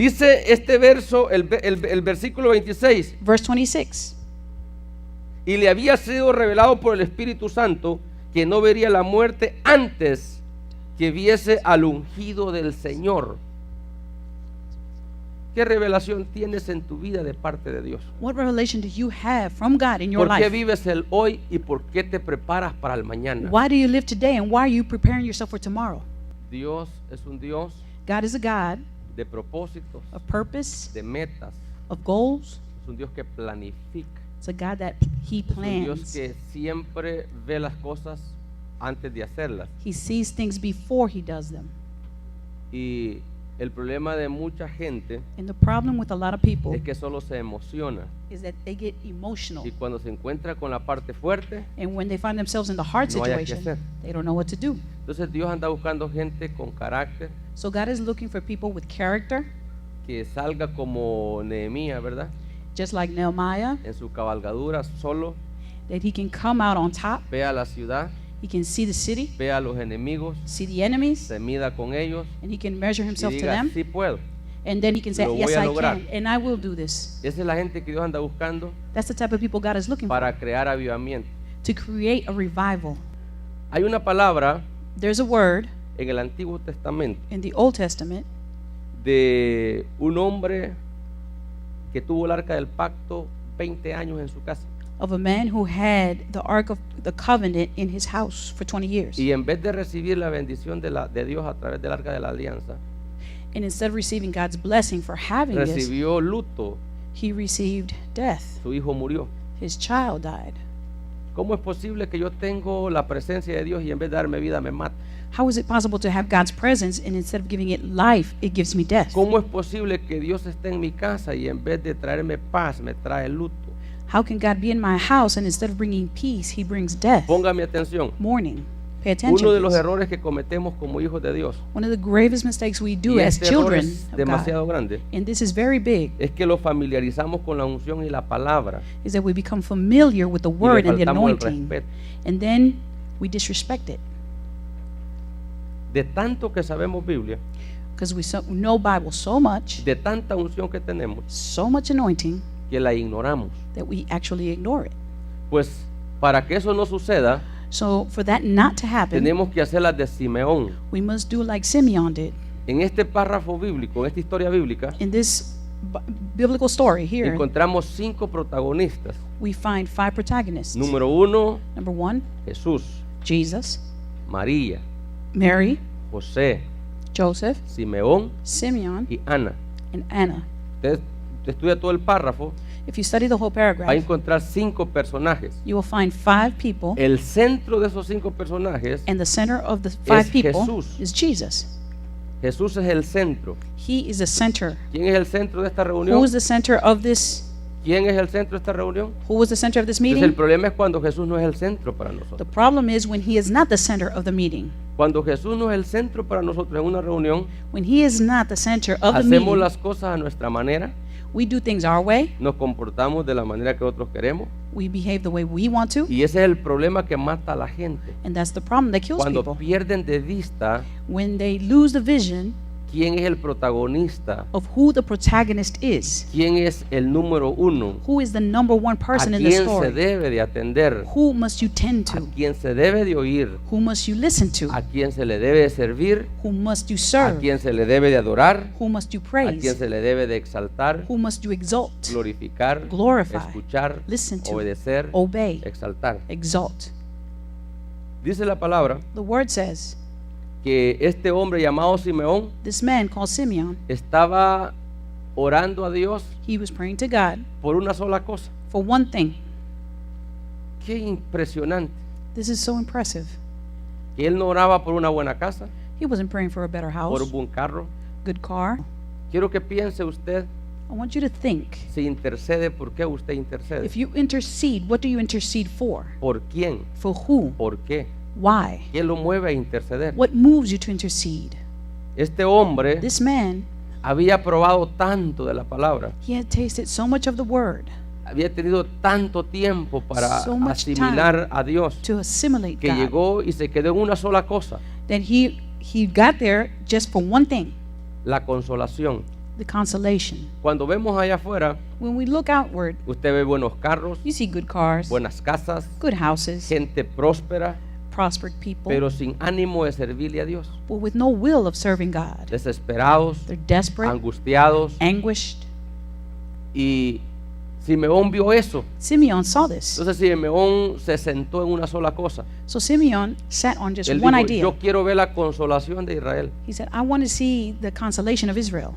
Dice este verso, el versículo 26, Verse 26. y le había sido revelado por el Espíritu Santo que no vería la muerte antes que viese al ungido del Señor. ¿Qué revelación tienes en tu vida de parte de Dios? What revelation do you have from God in your ¿Por qué life? vives el hoy y por qué te preparas para el mañana? Why do you live today and why are you preparing yourself for tomorrow? Dios es un Dios God is a God de propósitos, of purpose, de metas. of goals. Es un Dios que planifica. It's a God that He Es un Dios plans. que siempre ve las cosas antes de hacerlas. He sees things before He does them. Y el problema de mucha gente And the problem with a lot of people es que solo se emociona. is that they get emotional. Y cuando se encuentra con la parte fuerte, And when they find themselves in the hard no haya qué situation, hacer. they don't know what to do. Entonces Dios anda buscando gente con carácter, So God is looking for people with character, que salga como Nehemías, ¿verdad? just like Nehemiah, En su cabalgadura solo, that he can come out on top. vea la ciudad, He can see the city, vea a los enemigos, see the enemies, se mida con ellos and he can measure y himself to diga, them. sí puedo. And then he can say, Lo yes, voy a I lograr. can, and I will do this. Esa es la gente que Dios anda buscando That's the type of people God is looking for, para crear avivamiento. to create a revival. Hay una palabra There's a word en el Antiguo Testamento in the Old Testament de un hombre que tuvo el arca del pacto 20 años en su casa. of a man who had the Ark of the Covenant in his house for 20 years. Y en vez de recibir la bendición de Dios a través del arca de la alianza, And instead of receiving God's blessing for having this, recibió luto. he received death. Su hijo murió. His child died. ¿Cómo es posible que yo tengo la presencia de Dios y en vez de darme vida me mata? How is it possible to have God's presence and instead of giving it life, it gives me death? ¿Cómo es posible que Dios esté en mi casa y en vez de traerme paz me trae luto? How can God be in my house and instead of bringing peace, he brings death? Póngame atención. Mourning. Pay attention. Uno de los please. errores que cometemos como hijos de Dios, One of the gravest mistakes we do y as este error children es of demasiado God, grande, and this is very big, es que lo familiarizamos con la unción y la palabra is that we become familiar with the y le word and the faltamos el anointing, respeto. and then we disrespect it De tanto que sabemos Biblia, because we know Bible so much, de tanta unción que tenemos, so much anointing, que la ignoramos. that we actually ignore it. Pues para que eso no suceda, So for that not to happen, tenemos que hacer las de Simeón. we must do like Simeon did. En este párrafo bíblico, en esta historia bíblica, In this biblical story here, encontramos 5 protagonistas. we find 5 protagonists. Número 1, Number 1, Jesús, Jesus, María, Mary, José, Joseph, Simeón Simeon, y Ana. and Anna. Usted estudia todo el párrafo, If you study the whole va a paragraph, encontrar 5 personajes. you will find 5 people, El centro de esos 5 personajes, and the center of the 5 people Jesús. is Jesus. Jesús es el centro. He is the center. ¿Quién es el centro de esta Who reunión? is the center of this? ¿Quién es el centro de esta reunión? Who was the center of this Entonces el meeting? problema es cuando Jesús no es el centro para The nosotros. problem is when he is not the center of the meeting. Cuando Jesús no es el centro para nosotros en una reunión, When he is not the center of the hacemos meeting, las cosas a nuestra manera, we do things our way. nos comportamos de la manera que nosotros queremos, We behave the way we want to, y ese es el problema que mata a la gente. and that's the problem that kills Cuando people. pierden de vista When they lose the vision quién es el protagonista, of who the protagonist is, quién es el número 1, who is the number one a person in the quién se story, debe de atender, who must you tend a to, quién se debe de oír, who must you listen to, a quién se le debe de servir, who must you a serve, quién se le debe de adorar, who must you a praise, quién se le debe de exaltar, who must you exalt, glorificar, glorify, escuchar, listen to, obedecer, obey, exaltar. exalt. Dice la palabra The word says, que este hombre llamado Simeón this man called Simeon, estaba orando a Dios he was praying to God por una sola cosa. for one thing. Qué impresionante. This is so impressive. Que él no oraba por una buena casa, He wasn't praying for a better por house, un buen carro. good car. Quiero que piense usted, I want you to think, si intercede, ¿por qué usted intercede? if you intercede, what do you intercede for? ¿Por quién? For who? ¿Por qué? Why? ¿Quién lo mueve a interceder? What moves you to intercede? Este hombre This man, había probado tanto de la palabra, he had tasted so much of the word había tenido tanto tiempo para So much asimilar a Dios, to assimilate que God llegó y se quedó en una sola cosa, that he got there just for one thing, la consolación. the consolation. Cuando vemos allá afuera, When we look outward, usted ve buenos carros, you see good cars, buenas casas, good houses, gente próspera, prospered people, pero sin ánimo de servirle a Dios. but with no will of serving God. Desesperados, They're desperate, angustiados. anguished. Y Simeón vio eso. Simeon saw this. Entonces Simeón se sentó en una sola cosa. So Simeon sat on just Él one dijo, idea. yo quiero ver la consolación de Israel. He said, I want to see the consolation of Israel.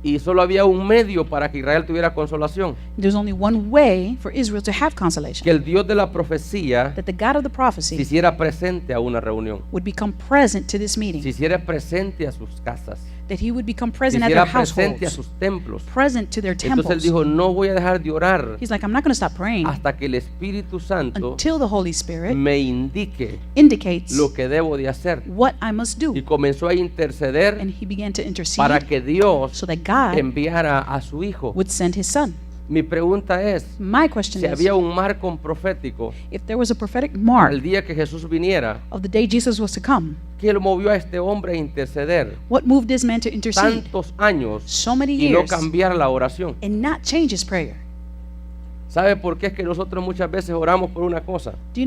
Y solo había un medio para que Israel tuviera consolación. There's only one way for Israel to have Que consolation. el Dios de la profecía That the God of the se prophecy hiciera presente a una reunión. would become present to this Se meeting. hiciera presente a sus casas. That he would become Se present at their hiciera presente a households. sus templos. Present to their Entonces él temples. dijo, no voy a dejar de orar He's like, I'm not going to stop praying hasta que el Espíritu Santo until the Holy Spirit me indique indicates lo que debo de hacer. what I must do. Y comenzó a interceder And he began to para intercede que Dios so that God enviara a su hijo. would send his son. Mi pregunta es, My question si is, había un marco profético if there was a prophetic mark el día que Jesús viniera, of the day Jesus was to come, ¿qué lo movió a este hombre a interceder what moved this man to intercede tantos años so many y no years cambiar la oración? and not change his prayer? ¿Sabe por qué es que nosotros muchas veces oramos por una cosa? Do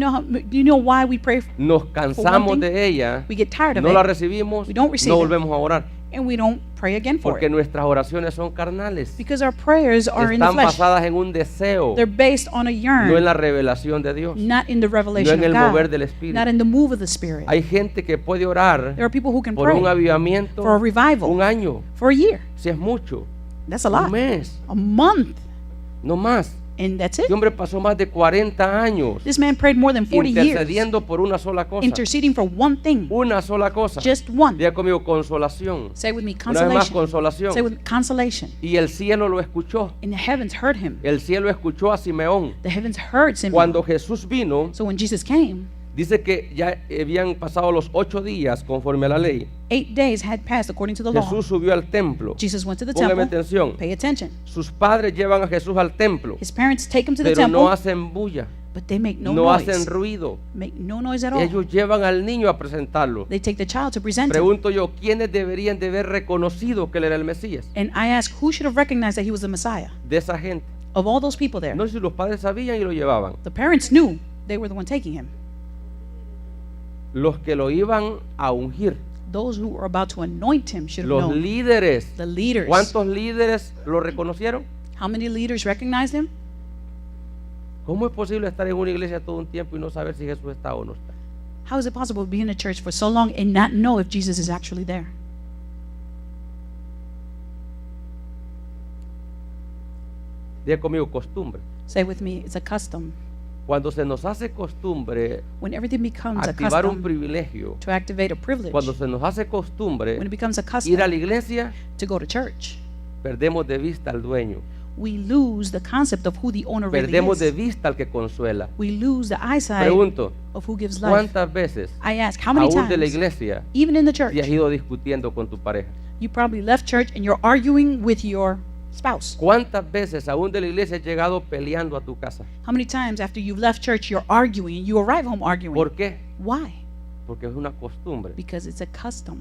you know why we pray? Nos cansamos thing, de ella, We get tired of no la it recibimos, we don't receive no it. volvemos a orar. and we don't pray again for Porque it nuestras oraciones son carnales. because our prayers are in the Están flesh. basadas en un deseo, They're based on a no en yearn, la revelación de Dios, not in the no revelation en el of mover God, del Espíritu. not in the move of the Spirit. Hay gente que puede orar There are people who can por un pray avivamiento for a revival un año, for a year. si es mucho, That's a un lot. mes, A month, no más. and that's Este it. hombre pasó más de 40 años This man prayed more than 40 years, intercediendo por una sola cosa. interceding for one thing, Una sola cosa. just one. Diga conmigo, consolación. Say with me, Una vez más, consolation. consolación. Say with consolation. Y el cielo lo escuchó. And the heavens heard him. El cielo escuchó a Simeón. The heavens heard Simeon. Cuando Jesús vino, So when Jesus came, dice que ya habían pasado los 8 días conforme a la ley. 8 days had passed according to the law. Jesús subió al templo. Jesus went to the Póngame temple. atención. Pay attention. Sus padres llevan a Jesús al templo, His parents take him to the pero no temple, hacen bulla, but they make no no noise. hacen ruido. Make no noise at all. Ellos llevan al niño a presentarlo. They take the child to present him. Pregunto yo, ¿quiénes deberían de haber reconocido que él era el Mesías? And I ask, who should have recognized that he was the Messiah? De esa gente. Of all those people there, No sé si los padres sabían y lo llevaban. the parents knew they were the one taking him. Los que lo iban a ungir, Those who were about to anoint him should have los known. líderes. The leaders. ¿Cuántos líderes lo reconocieron? How many leaders recognized him? ¿Cómo es posible estar en una iglesia todo un tiempo y no saber si Jesús está o no está? How is it possible to be in a church for so long and not know if Jesus is actually there? Diga conmigo, costumbre. Say with me, it's a custom. Cuando se nos hace costumbre When everything becomes a activar un custom privilegio, to activate a privilege, cuando se nos hace when costumbre it becomes a ir a custom la iglesia, to go to church, perdemos de vista al dueño, we lose the concept of who the owner really perdemos de is. vista al que consuela. We lose the eyesight Pregunto, of who gives life. ¿cuántas veces, I ask, how many aún de la times, iglesia, even in the church, te has ido discutiendo con tu pareja? you probably left church and you're arguing with your spouse? ¿Cuántas veces aún de la iglesia has llegado peleando a tu casa? How many times after you've left church you're arguing and you arrive home arguing? ¿Por qué? Why? Porque es una costumbre. Because it's a custom.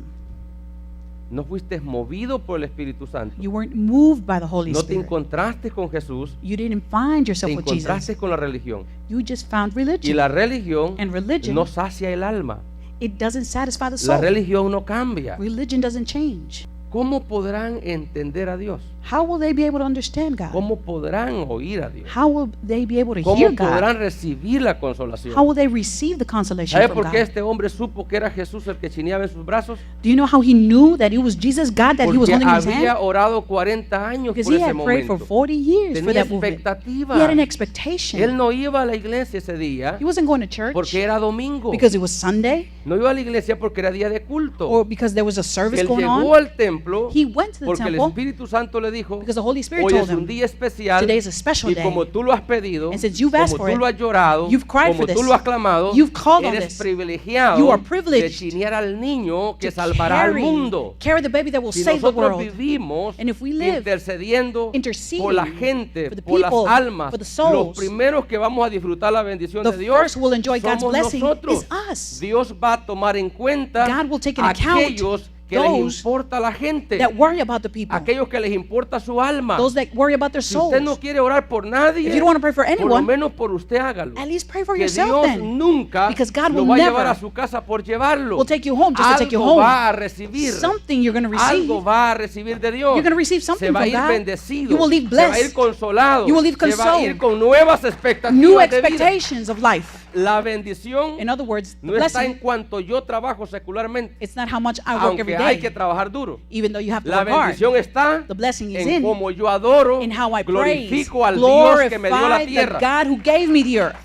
No fuiste movido por el Espíritu Santo. You weren't moved by the Holy No te Spirit. encontraste con Jesús, You didn't find te yourself with Jesus. encontraste con la religión. You just found Y religion. la religión And religion, no sacia el alma. it doesn't satisfy the La soul. religión no cambia. Religion doesn't change. ¿Cómo podrán entender a Dios? How will they be able to understand God? ¿Cómo podrán oír a Dios? How will they be able to ¿Cómo hear God? podrán recibir la consolación? How will they receive the consolation ¿Sabe from por qué God? este hombre supo que era Jesús el que chineaba en sus brazos? Do you know how he knew that it was Jesus, God, that he was Porque holding in his había hand? orado 40 años Because por he ese had prayed for momento. 40 years for Tenía that movement. expectativa. He had an Él expectation. no iba a la iglesia ese día He wasn't going to church porque era domingo. because it was Sunday No iba a la iglesia porque era día de culto. or because there was a service Él going llegó on. al templo He went to the porque el temple Espíritu Santo le dijo, because the Holy Spirit hoy told es un him, día especial today is a special y day. como tú lo has pedido, And since you've asked como for tú it, lo has llorado, you've cried como for tú this, lo has clamado, you've called on eres this, privilegiado you are de privileged chinear al niño que to salvará al mundo. carry the baby that will Si save the nosotros world. vivimos And if we live intercediendo interceding por la gente, for the por las people, almas, for the souls, los primeros que vamos a disfrutar la bendición The de Dios first will enjoy God's somos blessing nosotros. is us. Dios va a tomar en cuenta God will take into account aquellos que les those importa a la gente, that worry about the people, aquellos que les importa su alma. those that worry about their Si usted no souls. quiere orar por nadie, If you don't want to pray for por lo anyone, menos por usted hágalo. at least pray for Que yourself Dios then. nunca Because God lo will va a llevar never a su casa por llevarlo. will take you home just to take you Algo home. va a recibir. Something you're going to receive. Algo va a recibir de Dios. You're going to receive Se something va a from ir God. bendecido. You will leave Se va a ir blessed. consolado. You will leave Se va a ir consoled. con nuevas expectativas New de vida. expectations of life. La bendición In other words, the no está en blessing, cuanto yo trabajo secularmente, it's not how much I work every aunque hay que day, trabajar duro. even though you have to La work hard. bendición está The blessing is en in cómo yo adoro, in how I praise, glorifico al Dios que me dio la glorify the tierra. God who gave me the earth.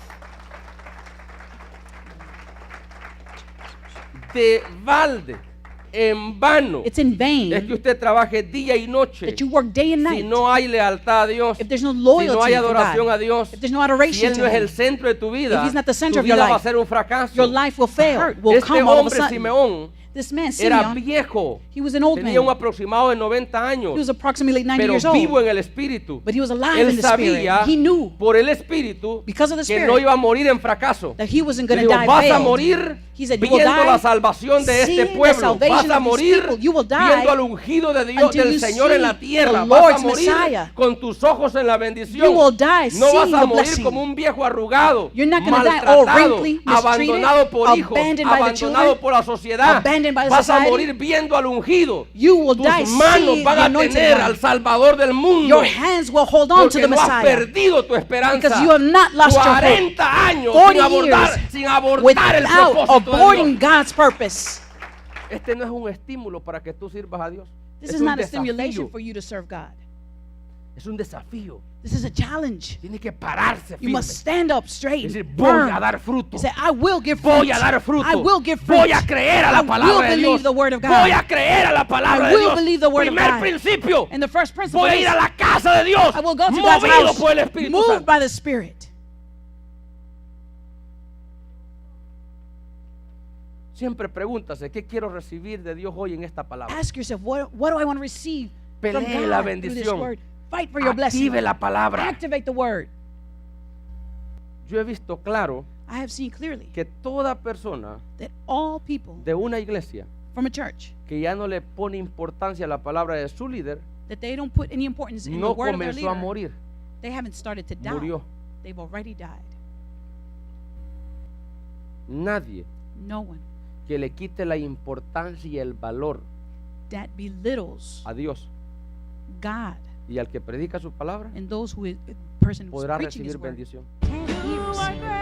De balde, en vano, It's in es vain que usted trabaje día y noche. that you work day and Si night. no hay lealtad a Dios, If there's no si loyalty no hay to adoración God, a Dios, if there's no si adoration Él to no es el Him, centro de tu vida, if He's not the center tu of your vida va a life, ser un fracaso. your life will fail, will Este come all of a hombre, sudden. Simeón, This man, era Simeon, viejo, he was an old tenía un man. aproximado de 90 He años, was approximately 90 pero years vivo old, en el Espíritu. but he was alive Él in the Spirit. sabía He knew por el Espíritu because of the que Spirit no iba a morir en fracaso. that he wasn't Le going to dijo, die vas a failed. morir He said, you will viendo la die salvación de este seeing the pueblo. salvation Vas a of these morir people. You will die viendo al ungido de Dios, until del you Señor en la see tierra. the Vas a Lord's morir Messiah. con tus ojos en la bendición. You will die No vas seeing a the morir blessing. como un viejo arrugado, You're not gonna die all maltratado, wrinkly, mistreated, abandonado por hijos, abandoned by the abandonado children, por la sociedad. abandoned by the Vas a society. morir viendo al ungido. You will die Tus manos seeing van the a anointed tener one. al Salvador del mundo. Your hands will hold on to Porque the no has Messiah perdido tu esperanza. because you have not lost your hope. 40 años 40 sin abordar el without propósito de aborting Dios. God's purpose. Este no es un estímulo para que tú sirvas a Dios. This Es is un not a stimulation desafío. for you to serve God. Es un desafío. This is a challenge. Tiene que pararse You firme. must stand up straight. Es decir, and voy firm. a dar fruto. You say, I will give fruit. Voy a dar fruto. I will give fruit. Voy a creer a la I palabra will de believe Dios. the word of God. Voy a creer a la palabra I de will Dios. believe the word of Primer God. principio. And the first principle Voy a is, ir a la casa de Dios. I will go to God's Movido house, por el Espíritu moved Santo. by the Spirit. Siempre pregúntase, ¿qué quiero recibir de Dios hoy en esta palabra? Ask yourself, what do I want to receive from Pelee la God through this bendición. word? Fight for your blessing. Active la palabra. Activate the word. Yo he visto claro I have seen clearly que toda persona that all people de una iglesia from a church, que ya no le pone importancia a la palabra de su líder, that they don't put any importance in the no word of their comenzó a leader, morir, they haven't started to die. murió. They've already died. Nadie No one que le quite la importancia y el valor that belittles a Dios God y al que predica su palabra and those who is, person who's podrá preaching His recibir word bendición. can he receive